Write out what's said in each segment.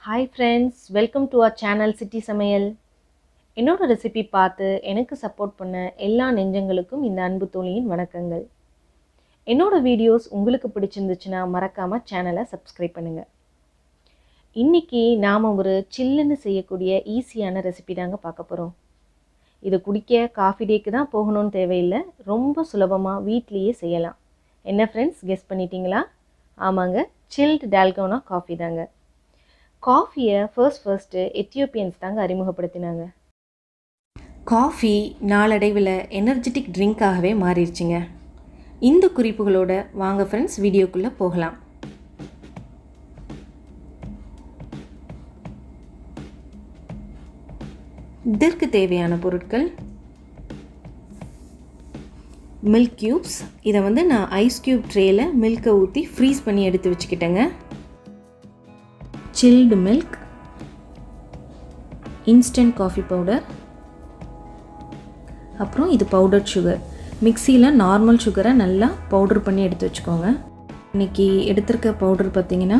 Hi friends, welcome to our channel City Samayal. என்னோட recipe பார்த்து எனக்கு சப்போர்ட் பண்ண எல்லா நெஞ்சங்களுக்கும் இந்த அன்பு தோழியின் வணக்கங்கள். என்னோட வீடியோஸ் உங்களுக்கு பிடிச்சிருந்துச்சுன்னா மறக்காம சேனலை சப்ஸ்கிரைப் பண்ணுங்க. இன்னைக்கு நாம ஒரு சில்லுன்னு செய்யக்கூடிய ஈஸியான ரெசிபி தாங்க பார்க்க போறோம். இது குடிக்க காஃபி டேக்கு தான் போகணும்னு தேவையில்லை, ரொம்ப சுலபமா வீட்லயே செய்யலாம். என்ன ஃப்ரெண்ட்ஸ், கெஸ் பண்ணிட்டீங்களா? ஆமாங்க, சில்ட் டால்கோனா காஃபி தாங்க. காஃபியை ஃபர்ஸ்ட்டு எத்தியோப்பியன்ஸ் தாங்க அறிமுகப்படுத்தினாங்க. காஃபி நாளடைவில் எனர்ஜெட்டிக் ட்ரிங்காகவே மாறிடுச்சுங்க. இந்த குறிப்புகளோட வாங்க ஃப்ரெண்ட்ஸ் வீடியோக்குள்ளே போகலாம். இதற்கு தேவையான பொருட்கள்: மில்க் க்யூப்ஸ். இதை நான் ஐஸ் க்யூப் ட்ரேயில் மில்கை ஊற்றி ஃப்ரீஸ் பண்ணி எடுத்து வச்சுக்கிட்டேங்க. Chilled milk, instant coffee powder, அப்புறம் இது பவுடர் சுகர். மிக்சியில் நார்மல் சுகரை நல்லா பவுடர் பண்ணி எடுத்து வச்சுக்கோங்க. இன்றைக்கி எடுத்திருக்க பவுடர் பார்த்திங்கன்னா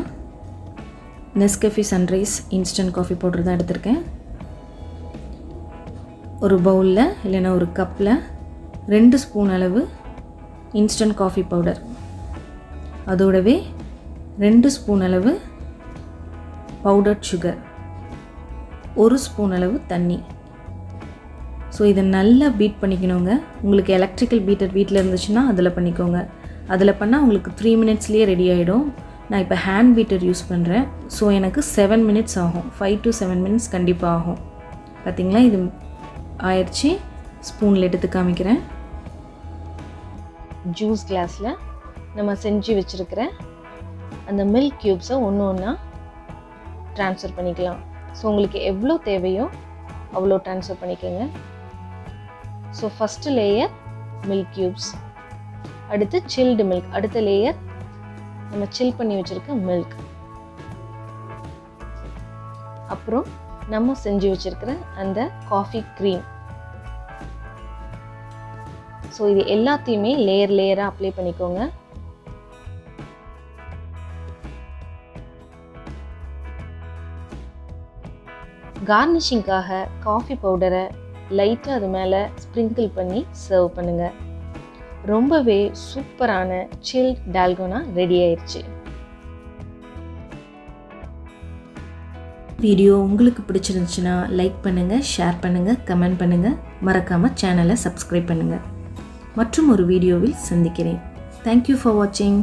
Nescafe sunrise instant coffee powder தான் எடுத்திருக்கேன். ஒரு பவுலில் இல்லைன்னா ஒரு கப்பில் 2 ஸ்பூன் அளவு இன்ஸ்டன்ட் காஃபி பவுடர், அதோடவே 2 ஸ்பூன் அளவு பவுடர் சுகர், 1 ஸ்பூன் அளவு தண்ணி. ஸோ இதை நல்லா பீட் பண்ணிக்கணுங்க. உங்களுக்கு எலக்ட்ரிக்கல் பீட்டர் வீட்டில் இருந்துச்சுன்னா அதில் பண்ணிக்கோங்க. அதில் பண்ணால் உங்களுக்கு 3 மினிட்ஸ்லேயே ரெடி ஆகிடும். நான் இப்போ ஹேண்ட் பீட்டர் யூஸ் பண்ணுறேன். ஸோ எனக்கு 7 மினிட்ஸ் ஆகும். 5 to 7 மினிட்ஸ் கண்டிப்பாக ஆகும். பார்த்திங்களா, இது ஆயிடுச்சு. ஸ்பூனில் எடுத்து காமிக்கிறேன். ஜூஸ் கிளாஸில் நம்ம செஞ்சு வச்சுருக்கிற அந்த மில்க் க்யூப்ஸை ஒன்று ஒன்றா ட்ரான்ஸ்ஃபர் பண்ணிக்கலாம். ஸோ உங்களுக்கு எவ்வளோ தேவையோ அவ்வளோ ட்ரான்ஸ்ஃபர் பண்ணிக்கோங்க. So first layer milk cubes, அடுத்து சில்டு மில்க், அடுத்த லேயர் நம்ம சில் பண்ணி வச்சுருக்க மில்க், அப்புறம் நம்ம செஞ்சு வச்சுருக்கிற அந்த காஃபி க்ரீம். ஸோ இது எல்லாத்தையுமே லேயராக அப்ளை பண்ணிக்கோங்க. கார்னிஷிங்காக காஃபி பவுடரை லைட்டாக அது மேலே ஸ்ப்ரிங்கிள் பண்ணி சர்வ் பண்ணுங்கள். ரொம்பவே சூப்பரான சில்ட் டால்கோனா ரெடி ஆயிடுச்சு. வீடியோ உங்களுக்கு பிடிச்சிருந்துச்சுன்னா லைக் பண்ணுங்கள், ஷேர் பண்ணுங்கள், கமெண்ட் பண்ணுங்கள். மறக்காமல் சேனலை சப்ஸ்கிரைப் பண்ணுங்கள். மற்றும் ஒரு வீடியோவில் சந்திக்கிறேன். தேங்க்யூ ஃபார் வாட்சிங்.